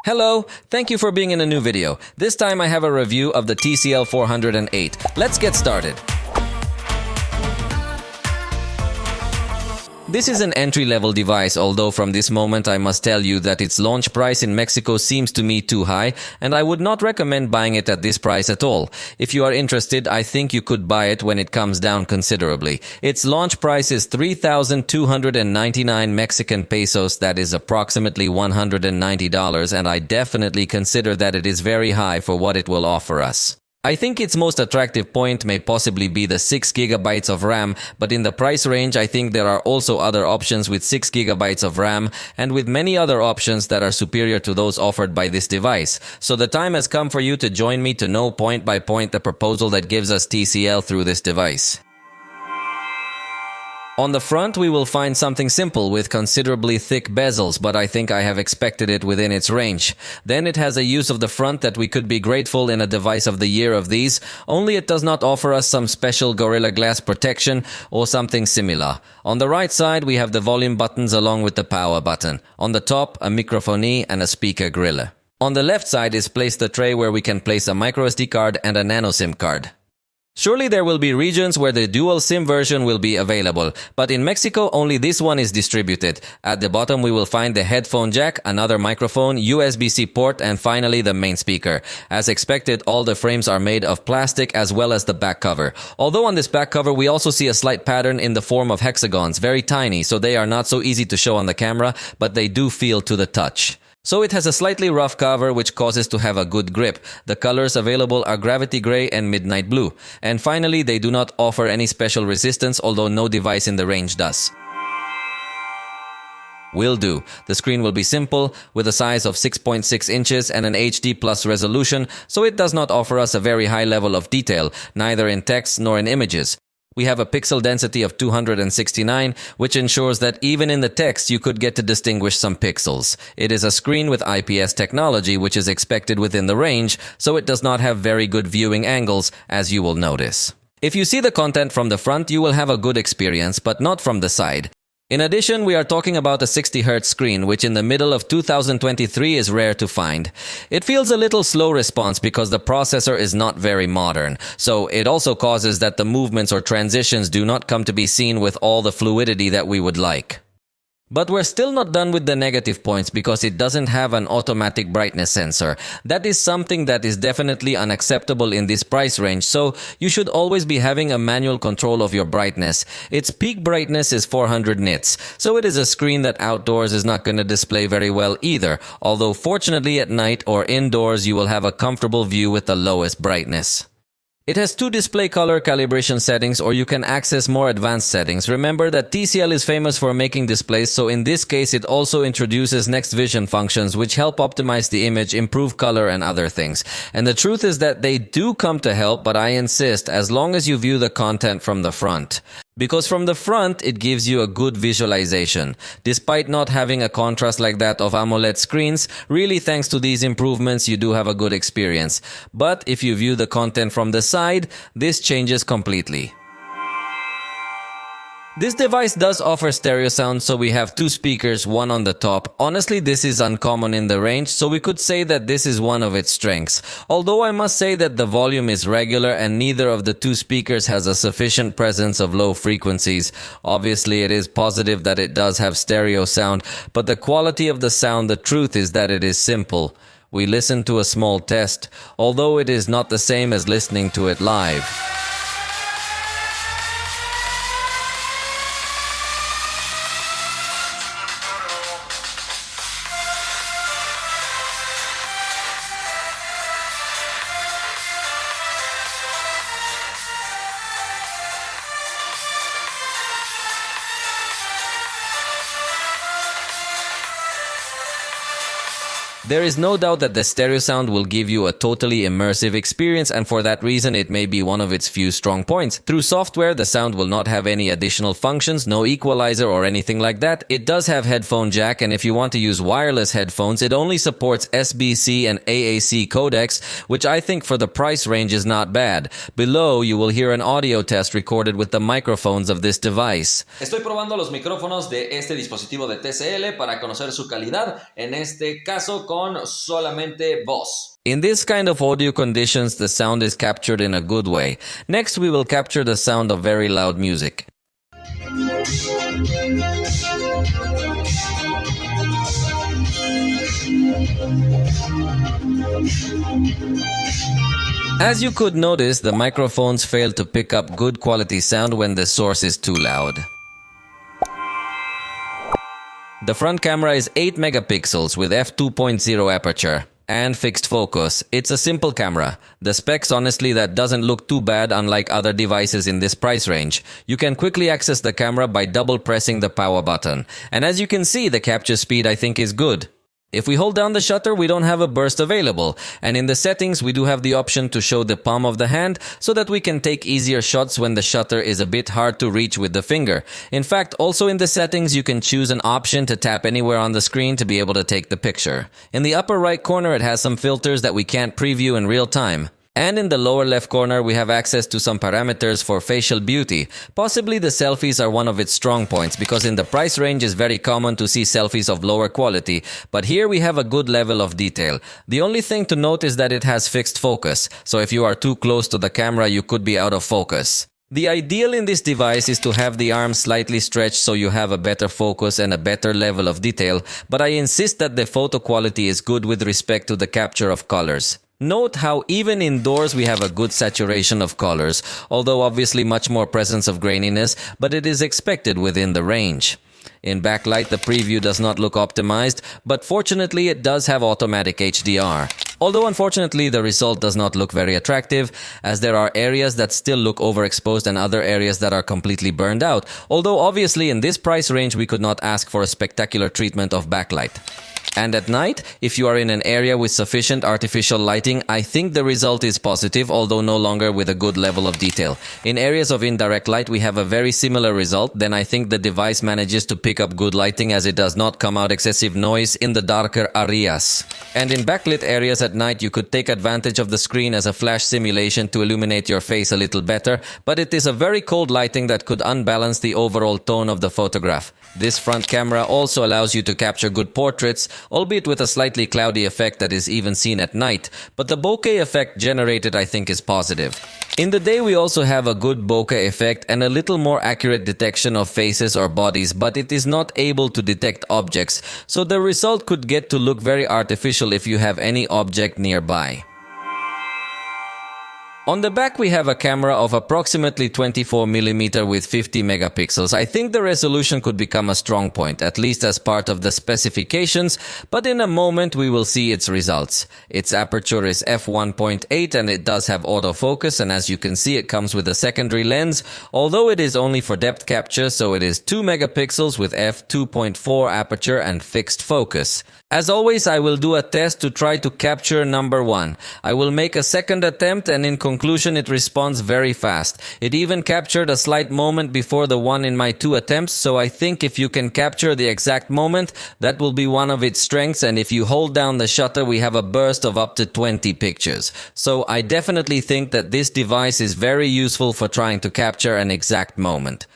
Hello, thank you for being in a new video. This time I have a review of the TCL 408. Let's get started. This is an entry-level device, although from this moment I must tell you that its launch price in Mexico seems to me too high, and I would not recommend buying it at this price at all. If you are interested, I think you could buy it when it comes down considerably. Its launch price is 3,299 Mexican pesos, that is approximately $190, and I definitely consider that it is very high for what it will offer us. I think its most attractive point may possibly be the 6 GB of RAM, but in the price range I think there are also other options with 6 GB of RAM and with many other options that are superior to those offered by this device. So the time has come for you to join me to know point by point the proposal that gives us TCL through this device. On the front, we will find something simple with considerably thick bezels, but I think I have expected it within its range. Then it has a use of the front that we could be grateful in a device of the year of these, only it does not offer us some special Gorilla Glass protection or something similar. On the right side, we have the volume buttons along with the power button. On the top, a microphone and a speaker grille. On the left side is placed the tray where we can place a microSD card and a nano SIM card. Surely there will be regions where the dual SIM version will be available, but in Mexico only this one is distributed. At the bottom we will find the headphone jack, another microphone, USB-C port, and finally the main speaker. As expected, all the frames are made of plastic as well as the back cover. Although on this back cover we also see a slight pattern in the form of hexagons, very tiny, so they are not so easy to show on the camera, but they do feel to the touch. So it has a slightly rough cover which causes to have a good grip. The colors available are gravity gray and midnight blue. And finally, they do not offer any special resistance, although no device in the range does. Will do. The screen will be simple, with a size of 6.6 inches and an HD plus resolution, so it does not offer us a very high level of detail, neither in text nor in images. We have a pixel density of 269, which ensures that even in the text you could get to distinguish some pixels. It is a screen with IPS technology, which is expected within the range, so it does not have very good viewing angles, as you will notice. If you see the content from the front, you will have a good experience, but not from the side. In addition, we are talking about a 60Hz screen, which in the middle of 2023 is rare to find. It feels a little slow response because the processor is not very modern, so it also causes that the movements or transitions do not come to be seen with all the fluidity that we would like. But we're still not done with the negative points because it doesn't have an automatic brightness sensor. That is something that is definitely unacceptable in this price range, so you should always be having a manual control of your brightness. Its peak brightness is 400 nits, so it is a screen that outdoors is not going to display very well either, although fortunately at night or indoors you will have a comfortable view with the lowest brightness. It has two display color calibration settings, or you can access more advanced settings. Remember that TCL is famous for making displays, so in this case it also introduces next vision functions which help optimize the image, improve color and other things. And the truth is that they do come to help, but I insist, as long as you view the content from the front. Because from the front, it gives you a good visualization. Despite not having a contrast like that of AMOLED screens, really thanks to these improvements, you do have a good experience. But if you view the content from the side, this changes completely. This device does offer stereo sound, so we have two speakers, one on the top. Honestly, this is uncommon in the range, so we could say that this is one of its strengths. Although I must say that the volume is regular and neither of the two speakers has a sufficient presence of low frequencies. Obviously, it is positive that it does have stereo sound, but the quality of the sound, the truth is that it is simple. We listened to a small test, although it is not the same as listening to it live. There is no doubt that the stereo sound will give you a totally immersive experience, and for that reason it may be one of its few strong points. Through software, the sound will not have any additional functions, no equalizer or anything like that. It does have headphone jack, and if you want to use wireless headphones, it only supports SBC and AAC codecs, which I think for the price range is not bad. Below, you will hear an audio test recorded with the microphones of this device. Estoy probando los micrófonos de este dispositivo de TCL para conocer su calidad, en este caso con solamente voz. In this kind of audio conditions, the sound is captured in a good way. Next, we will capture the sound of very loud music. As you could notice, the microphones fail to pick up good quality sound when the source is too loud. The front camera is 8 megapixels with f2.0 aperture and fixed focus. It's a simple camera. The specs, honestly, that doesn't look too bad unlike other devices in this price range. You can quickly access the camera by double pressing the power button. And as you can see, the capture speed I think is good. If we hold down the shutter, we don't have a burst available. And in the settings, we do have the option to show the palm of the hand so that we can take easier shots when the shutter is a bit hard to reach with the finger. In fact, also in the settings, you can choose an option to tap anywhere on the screen to be able to take the picture. In the upper right corner, it has some filters that we can't preview in real time. And in the lower left corner, we have access to some parameters for facial beauty. Possibly the selfies are one of its strong points because in the price range it's very common to see selfies of lower quality. But here we have a good level of detail. The only thing to note is that it has fixed focus. So if you are too close to the camera, you could be out of focus. The ideal in this device is to have the arm slightly stretched so you have a better focus and a better level of detail. But I insist that the photo quality is good with respect to the capture of colors. Note how even indoors we have a good saturation of colors, although obviously much more presence of graininess, but it is expected within the range. In backlight, the preview does not look optimized, but fortunately it does have automatic HDR. Although unfortunately the result does not look very attractive, as there are areas that still look overexposed and other areas that are completely burned out, although obviously in this price range we could not ask for a spectacular treatment of backlight. And at night, if you are in an area with sufficient artificial lighting, I think the result is positive, although no longer with a good level of detail. In areas of indirect light, we have a very similar result. Then I think the device manages to pick up good lighting as it does not come out excessive noise in the darker areas. And in backlit areas at night, you could take advantage of the screen as a flash simulation to illuminate your face a little better, but it is a very cold lighting that could unbalance the overall tone of the photograph. This front camera also allows you to capture good portraits, albeit with a slightly cloudy effect that is even seen at night, but the bokeh effect generated I think is positive. In the day we also have a good bokeh effect and a little more accurate detection of faces or bodies, but it is not able to detect objects, so the result could get to look very artificial if you have any object nearby. On the back we have a camera of approximately 24mm with 50 megapixels. I think the resolution could become a strong point, at least as part of the specifications, but in a moment we will see its results. Its aperture is f1.8 and it does have autofocus, and as you can see it comes with a secondary lens, although it is only for depth capture, so it is 2 megapixels with f2.4 aperture and fixed focus. As always, I will do a test to try to capture number 1. I will make a second attempt and in conclusion it responds very fast. It even captured a slight moment before the one in my 2 attempts, so I think if you can capture the exact moment, that will be one of its strengths, and if you hold down the shutter we have a burst of up to 20 pictures. So I definitely think that this device is very useful for trying to capture an exact moment.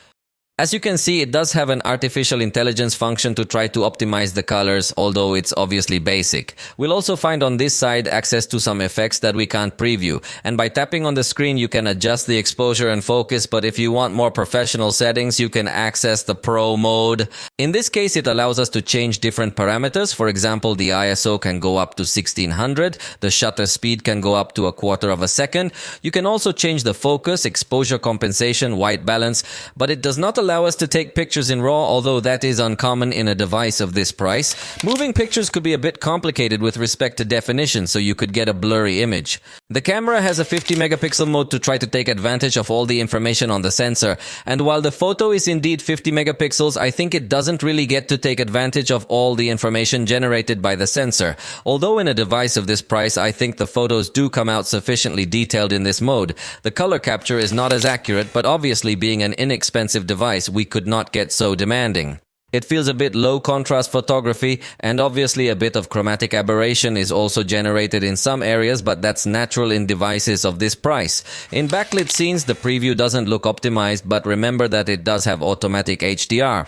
As you can see, it does have an artificial intelligence function to try to optimize the colors, although it's obviously basic. We'll also find on this side access to some effects that we can't preview. And by tapping on the screen, you can adjust the exposure and focus, but if you want more professional settings, you can access the Pro mode. In this case, it allows us to change different parameters. For example, the ISO can go up to 1600, the shutter speed can go up to a quarter of a second. You can also change the focus, exposure compensation, white balance, but it does not allow us to take pictures in RAW, although that is uncommon in a device of this price. Moving pictures could be a bit complicated with respect to definition, so you could get a blurry image. The camera has a 50 megapixel mode to try to take advantage of all the information on the sensor, and while the photo is indeed 50 megapixels, I think it doesn't really get to take advantage of all the information generated by the sensor. Although in a device of this price, I think the photos do come out sufficiently detailed in this mode. The color capture is not as accurate, but obviously being an inexpensive device, we could not get so demanding. It feels a bit low contrast photography, and obviously a bit of chromatic aberration is also generated in some areas, but that's natural in devices of this price. In backlit scenes, the preview doesn't look optimized, but remember that it does have automatic HDR.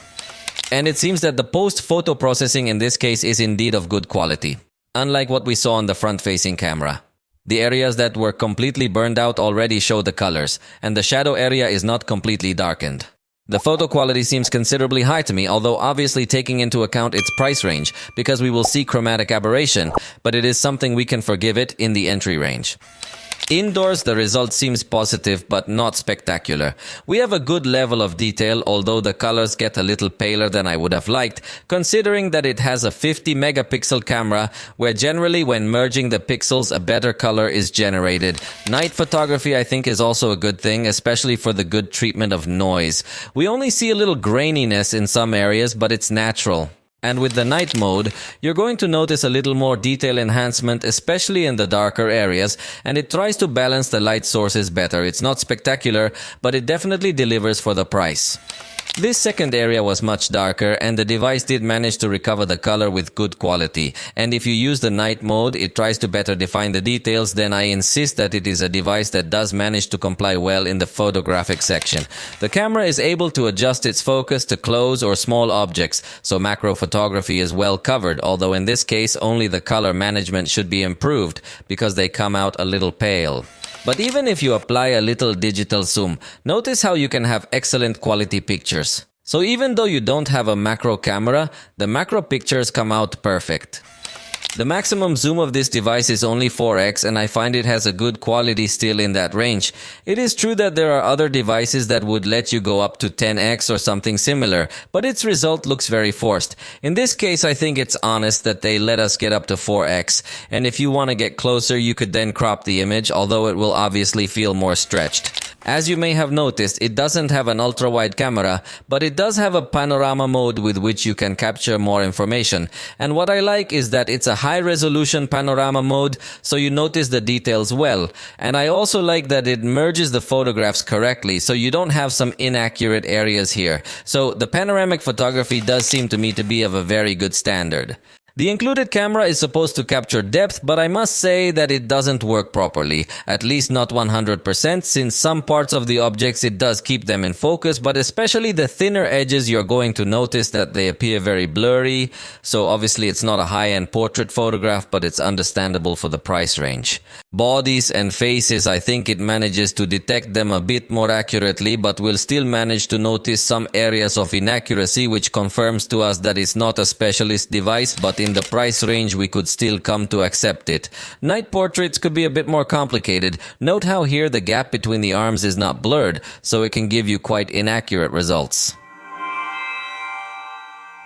And it seems that the post-photo processing in this case is indeed of good quality. unlike what we saw on the front-facing camera. The areas that were completely burned out already show the colors, and the shadow area is not completely darkened. The photo quality seems considerably high to me, although obviously taking into account its price range, because we will see chromatic aberration, but it is something we can forgive it in the entry range. Indoors, the result seems positive but not spectacular. We have a good level of detail, although the colors get a little paler than I would have liked, considering that it has a 50 megapixel camera, where generally when merging the pixels a better color is generated. Night photography I think is also a good thing, especially for the good treatment of noise. We only see a little graininess in some areas, but it's natural. And with the night mode, you're going to notice a little more detail enhancement, especially in the darker areas, and it tries to balance the light sources better. It's not spectacular, but it definitely delivers for the price. This second area was much darker, and the device did manage to recover the color with good quality. And if you use the night mode, it tries to better define the details. Then I insist that it is a device that does manage to comply well in the photographic section. The camera is able to adjust its focus to close or small objects, so macro photography is well covered, although in this case only the color management should be improved, because they come out a little pale. But even if you apply a little digital zoom, notice how you can have excellent quality pictures. So even though you don't have a macro camera, the macro pictures come out perfect. The maximum zoom of this device is only 4x, and I find it has a good quality still in that range. It is true that there are other devices that would let you go up to 10x or something similar, but its result looks very forced. In this case, I think it's honest that they let us get up to 4x, and if you want to get closer, you could then crop the image, although it will obviously feel more stretched. As you may have noticed, it doesn't have an ultra-wide camera, but it does have a panorama mode with which you can capture more information. And what I like is that it's a high-resolution panorama mode, so you notice the details well. And I also like that it merges the photographs correctly, so you don't have some inaccurate areas here. So the panoramic photography does seem to me to be of a very good standard. The included camera is supposed to capture depth, but I must say that it doesn't work properly, at least not 100%, since some parts of the objects it does keep them in focus, but especially the thinner edges you're going to notice that they appear very blurry, so obviously it's not a high-end portrait photograph, but it's understandable for the price range. Bodies and faces, I think it manages to detect them a bit more accurately, but will still manage to notice some areas of inaccuracy, which confirms to us that it's not a specialist device, but in the price range we could still come to accept it. Night portraits could be a bit more complicated. Note how here the gap between the arms is not blurred, so it can give you quite inaccurate results.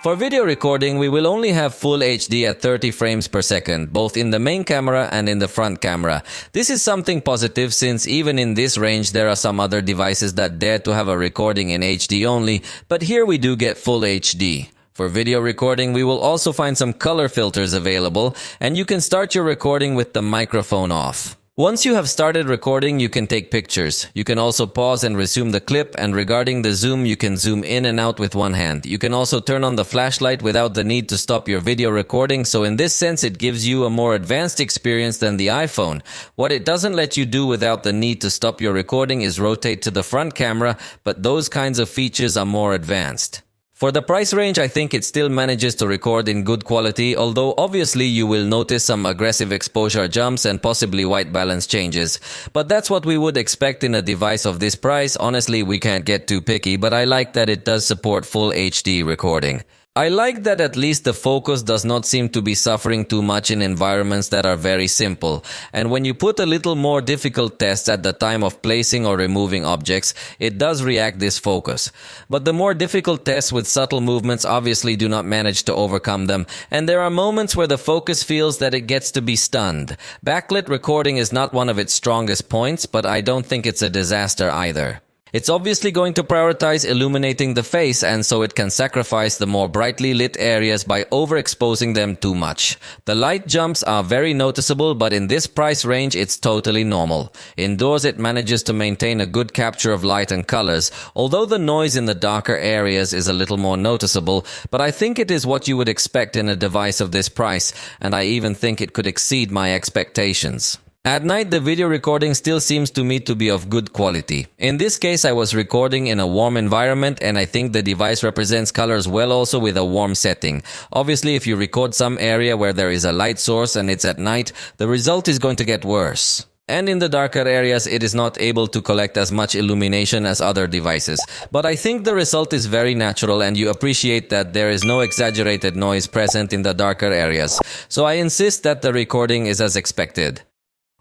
For video recording, we will only have full HD at 30 frames per second, both in the main camera and in the front camera. This is something positive, since even in this range there are some other devices that dare to have a recording in HD only, but here we do get full HD. For video recording, we will also find some color filters available, and you can start your recording with the microphone off. Once you have started recording, you can take pictures. You can also pause and resume the clip, and regarding the zoom, you can zoom in and out with one hand. You can also turn on the flashlight without the need to stop your video recording, so in this sense it gives you a more advanced experience than the iPhone. What it doesn't let you do without the need to stop your recording is rotate to the front camera, but those kinds of features are more advanced. For the price range, I think it still manages to record in good quality, although obviously you will notice some aggressive exposure jumps and possibly white balance changes. But that's what we would expect in a device of this price. Honestly, we can't get too picky, but I like that it does support full HD recording. I like that at least the focus does not seem to be suffering too much in environments that are very simple. And when you put a little more difficult tests at the time of placing or removing objects, it does react this focus. But the more difficult tests with subtle movements obviously do not manage to overcome them, and there are moments where the focus feels that it gets to be stunned. Backlit recording is not one of its strongest points, but I don't think it's a disaster either. It's obviously going to prioritize illuminating the face, and so it can sacrifice the more brightly lit areas by overexposing them too much. The light jumps are very noticeable, but in this price range it's totally normal. Indoors it manages to maintain a good capture of light and colors, although the noise in the darker areas is a little more noticeable, but I think it is what you would expect in a device of this price, and I even think it could exceed my expectations. At night, the video recording still seems to me to be of good quality. In this case, I was recording in a warm environment and I think the device represents colors well also with a warm setting. Obviously, if you record some area where there is a light source and it's at night, the result is going to get worse. And in the darker areas, it is not able to collect as much illumination as other devices. But I think the result is very natural and you appreciate that there is no exaggerated noise present in the darker areas. So I insist that the recording is as expected.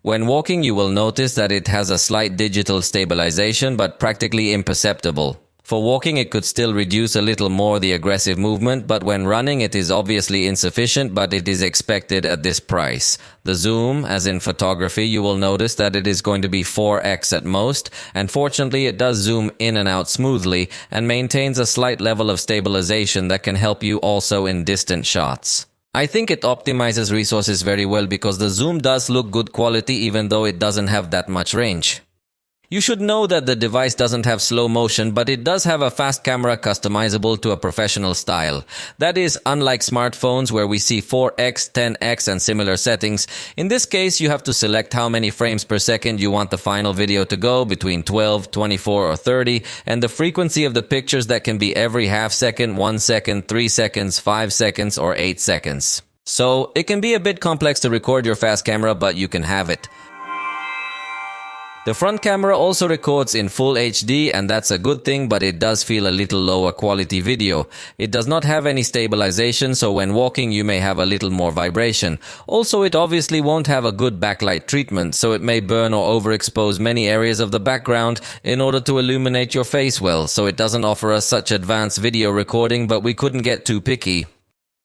When walking, you will notice that it has a slight digital stabilization, but practically imperceptible. For walking, it could still reduce a little more the aggressive movement, but when running, it is obviously insufficient, but it is expected at this price. The zoom, as in photography, you will notice that it is going to be 4x at most, and fortunately, it does zoom in and out smoothly and maintains a slight level of stabilization that can help you also in distant shots. I think it optimizes resources very well because the zoom does look good quality even though it doesn't have that much range. You should know that the device doesn't have slow motion, but it does have a fast camera customizable to a professional style. That is, unlike smartphones where we see 4x, 10x and similar settings, in this case you have to select how many frames per second you want the final video to go, between 12, 24 or 30, and the frequency of the pictures that can be every half second, 1 second, 3 seconds, 5 seconds or 8 seconds. So, it can be a bit complex to record your fast camera, but you can have it. The front camera also records in full HD and that's a good thing, but it does feel a little lower quality video. It does not have any stabilization, so when walking you may have a little more vibration. Also, it obviously won't have a good backlight treatment, so it may burn or overexpose many areas of the background in order to illuminate your face well, so it doesn't offer us such advanced video recording, but we couldn't get too picky.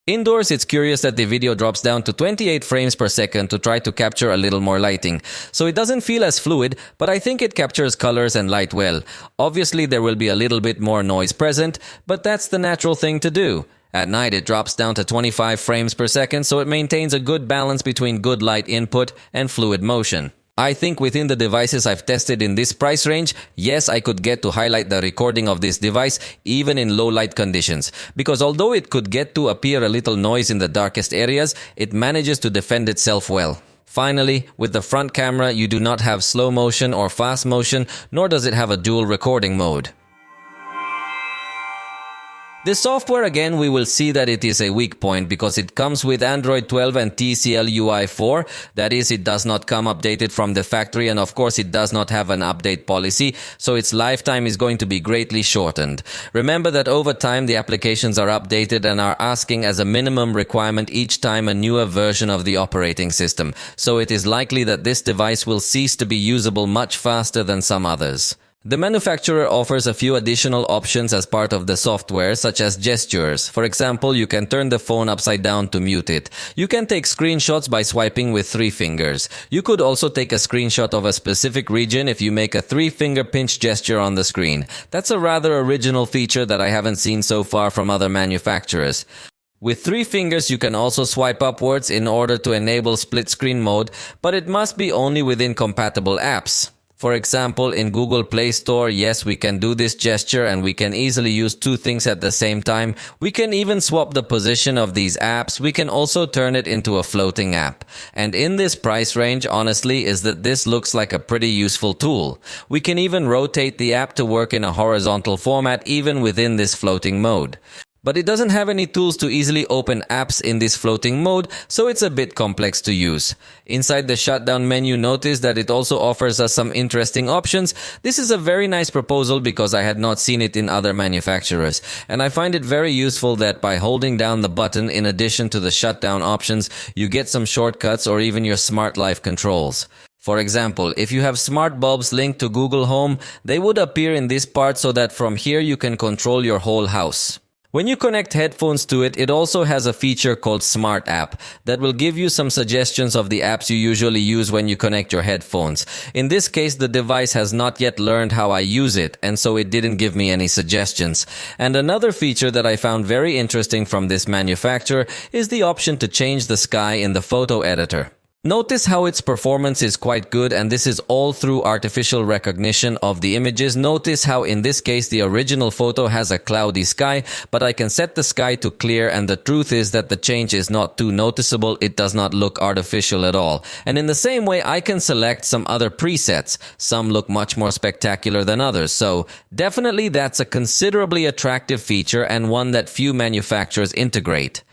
Indoors, it's curious that the video drops down to 28 frames per second to try to capture a little more lighting. So it doesn't feel as fluid, but I think it captures colors and light well. Obviously, there will be a little bit more noise present, but that's the natural thing to do. At night, it drops down to 25 frames per second, so it maintains a good balance between good light input and fluid motion. I think within the devices I've tested in this price range, yes, I could get to highlight the recording of this device even in low light conditions. Because although it could get to appear a little noise in the darkest areas, it manages to defend itself well. Finally, with the front camera, you do not have slow motion or fast motion, nor does it have a dual recording mode. This software, again, we will see that it is a weak point because it comes with Android 12 and TCL UI 4. That is, it does not come updated from the factory, and of course it does not have an update policy, so its lifetime is going to be greatly shortened. Remember that over time the applications are updated and are asking as a minimum requirement each time a newer version of the operating system, so it is likely that this device will cease to be usable much faster than some others. The manufacturer offers a few additional options as part of the software, such as gestures. For example, you can turn the phone upside down to mute it. You can take screenshots by swiping with 3 fingers. You could also take a screenshot of a specific region if you make a 3-finger pinch gesture on the screen. That's a rather original feature that I haven't seen so far from other manufacturers. With 3 fingers, you can also swipe upwards in order to enable split screen mode, but it must be only within compatible apps. For example, in Google Play Store, yes, we can do this gesture and we can easily use 2 things at the same time. We can even swap the position of these apps. We can also turn it into a floating app. And in this price range, honestly, is that this looks like a pretty useful tool. We can even rotate the app to work in a horizontal format even within this floating mode. But it doesn't have any tools to easily open apps in this floating mode, so it's a bit complex to use. Inside the shutdown menu, notice that it also offers us some interesting options. This is a very nice proposal because I had not seen it in other manufacturers. And I find it very useful that by holding down the button, in addition to the shutdown options, you get some shortcuts or even your smart life controls. For example, if you have smart bulbs linked to Google Home, they would appear in this part so that from here you can control your whole house. When you connect headphones to it, it also has a feature called Smart App that will give you some suggestions of the apps you usually use when you connect your headphones. In this case, the device has not yet learned how I use it, and so it didn't give me any suggestions. And another feature that I found very interesting from this manufacturer is the option to change the sky in the photo editor. Notice how its performance is quite good, and this is all through artificial recognition of the images. Notice how in this case the original photo has a cloudy sky, but I can set the sky to clear, and the truth is that the change is not too noticeable. It does not look artificial at all. And in the same way, I can select some other presets. Some look much more spectacular than others. So definitely that's a considerably attractive feature and one that few manufacturers integrate.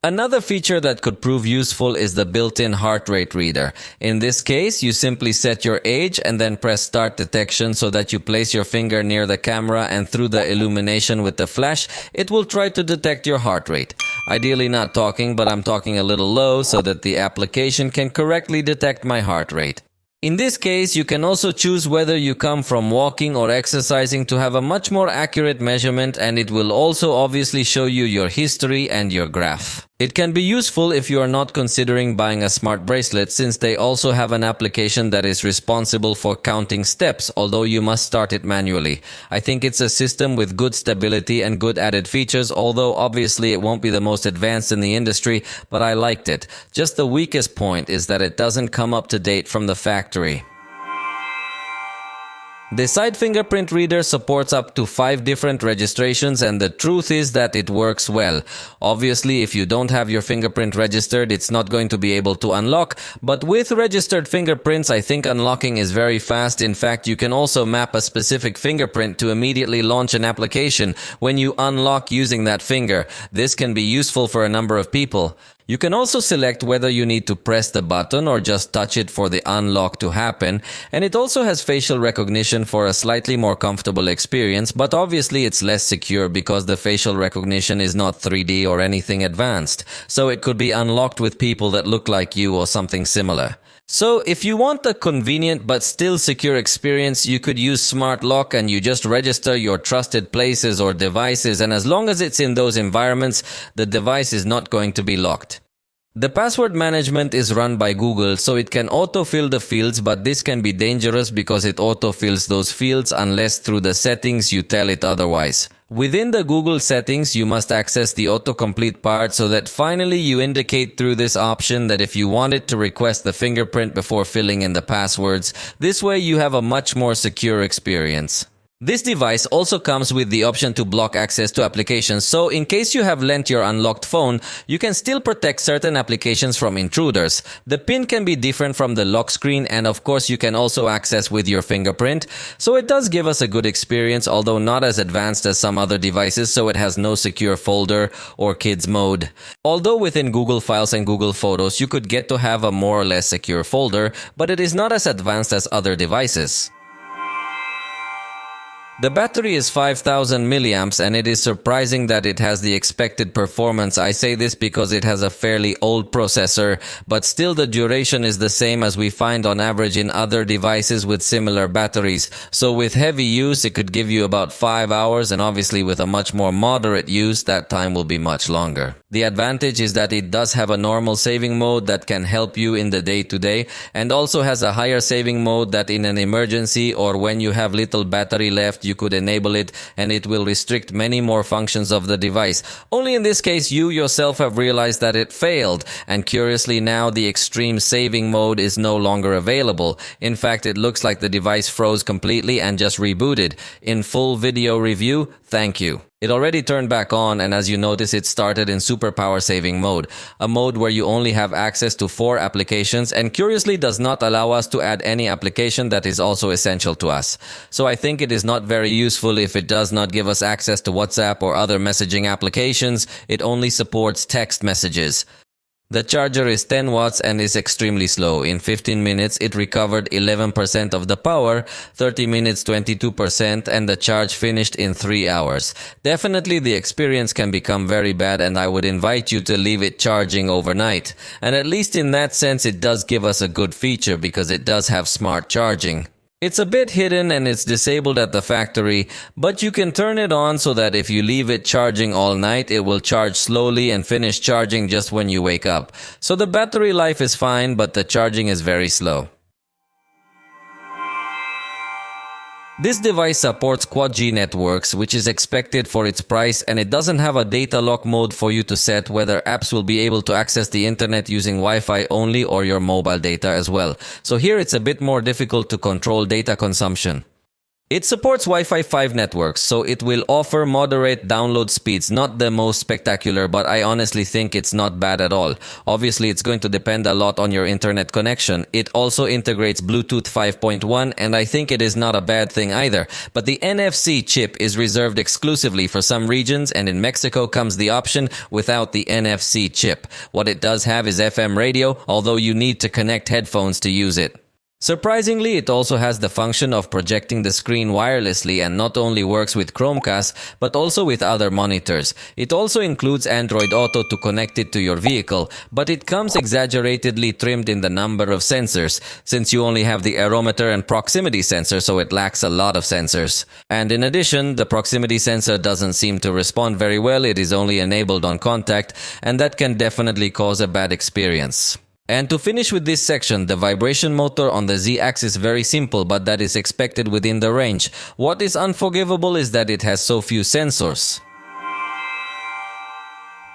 Another feature that could prove useful is the built-in heart rate reader. In this case, you simply set your age and then press start detection so that you place your finger near the camera, and through the illumination with the flash, it will try to detect your heart rate. Ideally not talking, but I'm talking a little low so that the application can correctly detect my heart rate. In this case, you can also choose whether you come from walking or exercising to have a much more accurate measurement, and it will also obviously show you your history and your graph. It can be useful if you are not considering buying a smart bracelet, since they also have an application that is responsible for counting steps, although you must start it manually. I think it's a system with good stability and good added features, although obviously it won't be the most advanced in the industry, but I liked it. Just the weakest point is that it doesn't come up to date from the factory. The side fingerprint reader supports up to 5 different registrations, and the truth is that it works well. Obviously, if you don't have your fingerprint registered, it's not going to be able to unlock, but with registered fingerprints, I think unlocking is very fast. In fact, you can also map a specific fingerprint to immediately launch an application when you unlock using that finger. This can be useful for a number of people. You can also select whether you need to press the button or just touch it for the unlock to happen, and it also has facial recognition for a slightly more comfortable experience, but obviously it's less secure because the facial recognition is not 3D or anything advanced, so it could be unlocked with people that look like you or something similar. So if you want a convenient but still secure experience, you could use Smart Lock, and you just register your trusted places or devices, and as long as it's in those environments, the device is not going to be locked. The password management is run by Google, so it can autofill the fields, but this can be dangerous because it autofills those fields unless through the settings you tell it otherwise. Within the Google settings, you must access the autocomplete part so that finally you indicate through this option that if you want it to request the fingerprint before filling in the passwords. This way you have a much more secure experience. This device also comes with the option to block access to applications, so in case you have lent your unlocked phone, you can still protect certain applications from intruders. The PIN can be different from the lock screen, and of course you can also access with your fingerprint, so it does give us a good experience, although not as advanced as some other devices, so it has no secure folder or kids mode. Although within Google Files and Google Photos you could get to have a more or less secure folder, but it is not as advanced as other devices. The battery is 5000 milliamps, and it is surprising that it has the expected performance. I say this because it has a fairly old processor, but still the duration is the same as we find on average in other devices with similar batteries. So with heavy use, it could give you about 5 hours, and obviously with a much more moderate use, that time will be much longer. The advantage is that it does have a normal saving mode that can help you in the day-to-day, and also has a higher saving mode that in an emergency or when you have little battery left, you could enable it, and it will restrict many more functions of the device. Only in this case you yourself have realized that it failed, and curiously now the extreme saving mode is no longer available. In fact, it looks like the device froze completely and just rebooted. In full video review, thank you. It already turned back on, and as you notice, it started in super power saving mode, a mode where you only have access to 4 applications, and curiously does not allow us to add any application that is also essential to us. So I think it is not very useful if it does not give us access to WhatsApp or other messaging applications. It only supports text messages. The charger is 10 watts and is extremely slow. In 15 minutes, it recovered 11% of the power, 30 minutes 22%, and the charge finished in 3 hours. Definitely the experience can become very bad, and I would invite you to leave it charging overnight. And at least in that sense, it does give us a good feature because it does have smart charging. It's a bit hidden and it's disabled at the factory, but you can turn it on so that if you leave it charging all night, it will charge slowly and finish charging just when you wake up. So the battery life is fine, but the charging is very slow. This device supports Quad G networks, which is expected for its price, and it doesn't have a data lock mode for you to set whether apps will be able to access the internet using Wi-Fi only or your mobile data as well. So here it's a bit more difficult to control data consumption. It supports Wi-Fi 5 networks, so it will offer moderate download speeds, not the most spectacular, but I honestly think it's not bad at all. Obviously, it's going to depend a lot on your internet connection. It also integrates Bluetooth 5.1, and I think it is not a bad thing either. But the NFC chip is reserved exclusively for some regions, and in Mexico comes the option without the NFC chip. What it does have is FM radio, although you need to connect headphones to use it. Surprisingly, it also has the function of projecting the screen wirelessly and not only works with Chromecast, but also with other monitors. It also includes Android Auto to connect it to your vehicle, but it comes exaggeratedly trimmed in the number of sensors, since you only have the aerometer and proximity sensor, so it lacks a lot of sensors. And in addition, the proximity sensor doesn't seem to respond very well. It is only enabled on contact, and that can definitely cause a bad experience. And to finish with this section, the vibration motor on the Z-axis is very simple, but that is expected within the range. What is unforgivable is that it has so few sensors.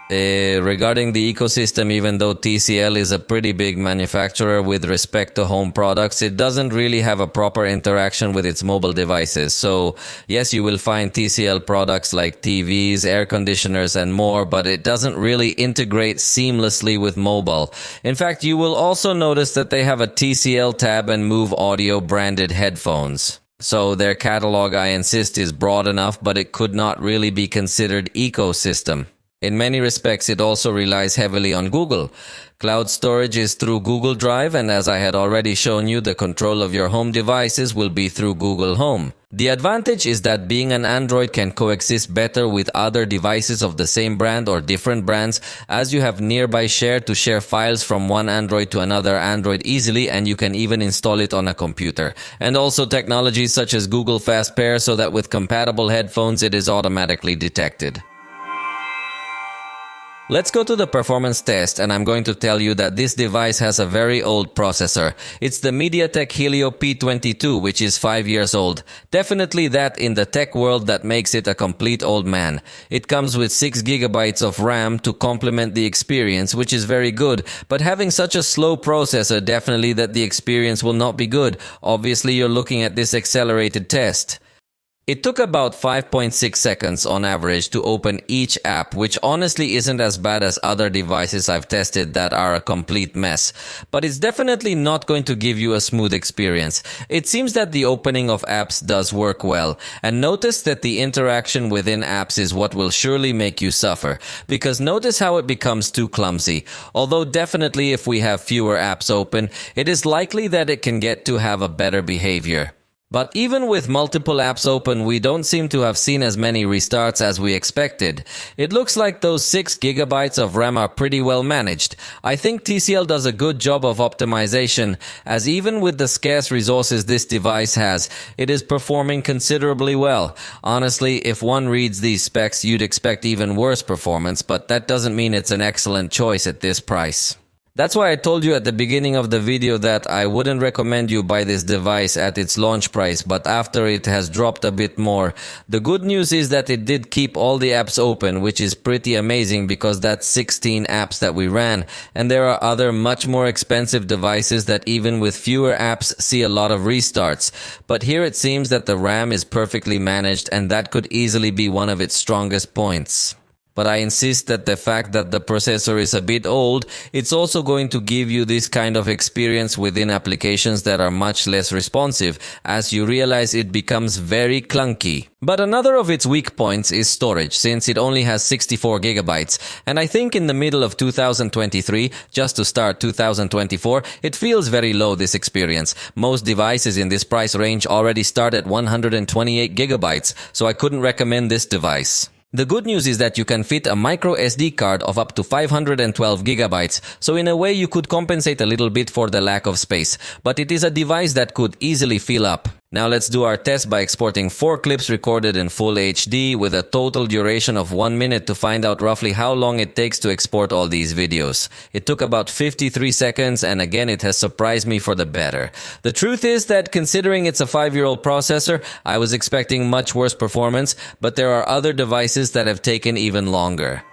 Regarding the ecosystem, even though TCL is a pretty big manufacturer with respect to home products, it doesn't really have a proper interaction with its mobile devices. So yes, you will find TCL products like TVs, air conditioners and more, but it doesn't really integrate seamlessly with mobile. In fact, you will also notice that they have a TCL Tab and Move Audio branded headphones. So their catalog, I insist, is broad enough, but it could not really be considered ecosystem. In many respects, it also relies heavily on Google. Cloud storage is through Google Drive, and as I had already shown you, the control of your home devices will be through Google Home. The advantage is that being an Android can coexist better with other devices of the same brand or different brands, as you have nearby share to share files from one Android to another Android easily, and you can even install it on a computer. And also technologies such as Google Fast Pair, so that with compatible headphones it is automatically detected. Let's go to the performance test, and I'm going to tell you that this device has a very old processor. It's the MediaTek Helio P22, which is 5 years old. Definitely that in the tech world that makes it a complete old man. It comes with 6 GB of RAM to complement the experience, which is very good, but having such a slow processor, definitely that the experience will not be good. Obviously, you're looking at this accelerated test. It took about 5.6 seconds on average to open each app, which honestly isn't as bad as other devices I've tested that are a complete mess. But it's definitely not going to give you a smooth experience. It seems that the opening of apps does work well. And notice that the interaction within apps is what will surely make you suffer. Because notice how it becomes too clumsy. Although definitely if we have fewer apps open, it is likely that it can get to have a better behavior. But even with multiple apps open, we don't seem to have seen as many restarts as we expected. It looks like those 6 GB of RAM are pretty well managed. I think TCL does a good job of optimization, as even with the scarce resources this device has, it is performing considerably well. Honestly, if one reads these specs, you'd expect even worse performance, but that doesn't mean it's an excellent choice at this price. That's why I told you at the beginning of the video that I wouldn't recommend you buy this device at its launch price, but after it has dropped a bit more. The good news is that it did keep all the apps open, which is pretty amazing because that's 16 apps that we ran. And there are other much more expensive devices that even with fewer apps see a lot of restarts. But here it seems that the RAM is perfectly managed, and that could easily be one of its strongest points. But I insist that the fact that the processor is a bit old, it's also going to give you this kind of experience within applications that are much less responsive, as you realize it becomes very clunky. But another of its weak points is storage, since it only has 64 GB. And I think in the middle of 2023, just to start 2024, it feels very low, this experience. Most devices in this price range already start at 128 GB, so I couldn't recommend this device. The good news is that you can fit a micro SD card of up to 512 GB, so in a way you could compensate a little bit for the lack of space, but it is a device that could easily fill up. Now let's do our test by exporting 4 clips recorded in full HD with a total duration of 1 minute to find out roughly how long it takes to export all these videos. It took about 53 seconds, and again it has surprised me for the better. The truth is that considering it's a 5-year-old processor, I was expecting much worse performance, but there are other devices that have taken even longer.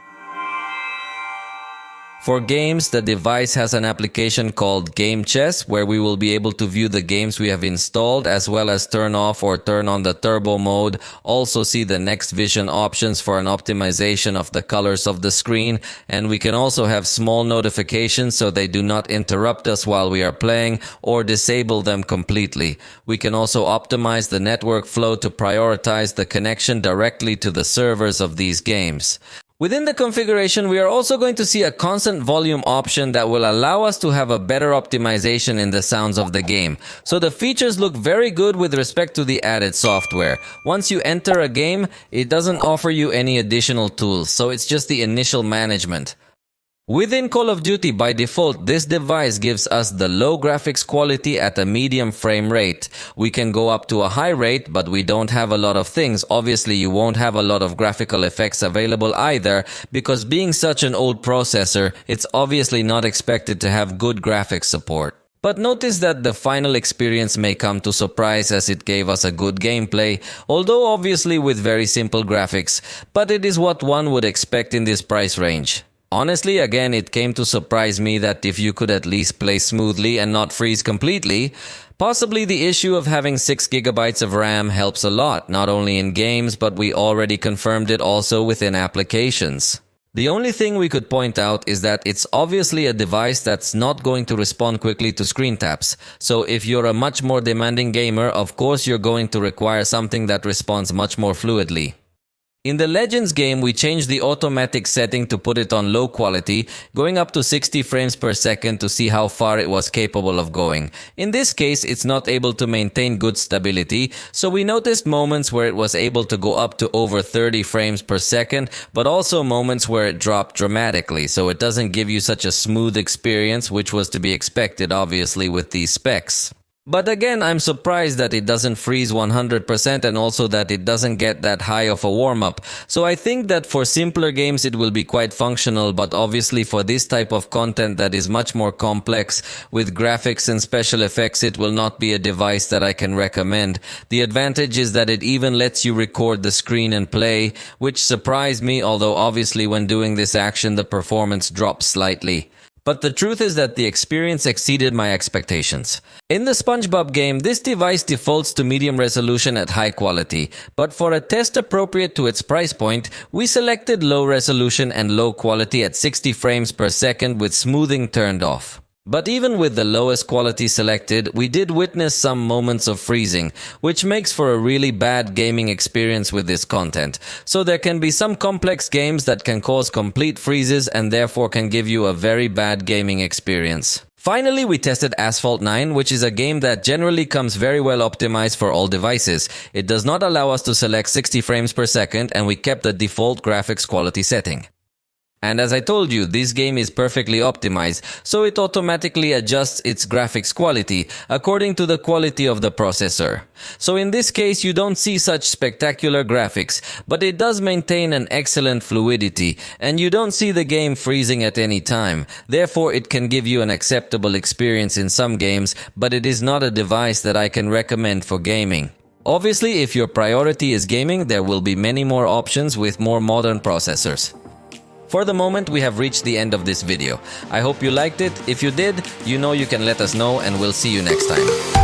For games, the device has an application called Game Chess, where we will be able to view the games we have installed as well as turn off or turn on the turbo mode, also see the next vision options for an optimization of the colors of the screen, and we can also have small notifications so they do not interrupt us while we are playing or disable them completely. We can also optimize the network flow to prioritize the connection directly to the servers of these games. Within the configuration, we are also going to see a constant volume option that will allow us to have a better optimization in the sounds of the game. So the features look very good with respect to the added software. Once you enter a game, it doesn't offer you any additional tools, so it's just the initial management. Within Call of Duty, by default, this device gives us the low graphics quality at a medium frame rate. We can go up to a high rate, but we don't have a lot of things. Obviously, you won't have a lot of graphical effects available either, because being such an old processor, it's obviously not expected to have good graphics support. But notice that the final experience may come to surprise, as it gave us a good gameplay, although obviously with very simple graphics, but it is what one would expect in this price range. Honestly, again, it came to surprise me that if you could at least play smoothly and not freeze completely, possibly the issue of having 6 GB of RAM helps a lot, not only in games, but we already confirmed it also within applications. The only thing we could point out is that it's obviously a device that's not going to respond quickly to screen taps. So if you're a much more demanding gamer, of course you're going to require something that responds much more fluidly. In the Legends game, we changed the automatic setting to put it on low quality, going up to 60 frames per second to see how far it was capable of going. In this case, it's not able to maintain good stability, so we noticed moments where it was able to go up to over 30 frames per second, but also moments where it dropped dramatically, so it doesn't give you such a smooth experience, which was to be expected obviously with these specs. But again, I'm surprised that it doesn't freeze 100% and also that it doesn't get that high of a warm-up. So I think that for simpler games it will be quite functional, but obviously for this type of content that is much more complex with graphics and special effects, it will not be a device that I can recommend. The advantage is that it even lets you record the screen and play, which surprised me, although obviously when doing this action the performance drops slightly. But the truth is that the experience exceeded my expectations. In the SpongeBob game, this device defaults to medium resolution at high quality, but for a test appropriate to its price point, we selected low resolution and low quality at 60 frames per second with smoothing turned off. But even with the lowest quality selected, we did witness some moments of freezing, which makes for a really bad gaming experience with this content. So there can be some complex games that can cause complete freezes and therefore can give you a very bad gaming experience. Finally, we tested Asphalt 9, which is a game that generally comes very well optimized for all devices. It does not allow us to select 60 frames per second, and we kept the default graphics quality setting. And as I told you, this game is perfectly optimized, so it automatically adjusts its graphics quality according to the quality of the processor. So in this case, you don't see such spectacular graphics, but it does maintain an excellent fluidity, and you don't see the game freezing at any time. Therefore, it can give you an acceptable experience in some games, but it is not a device that I can recommend for gaming. Obviously, if your priority is gaming, there will be many more options with more modern processors. For the moment, we have reached the end of this video. I hope you liked it. If you did, you know you can let us know, and we'll see you next time.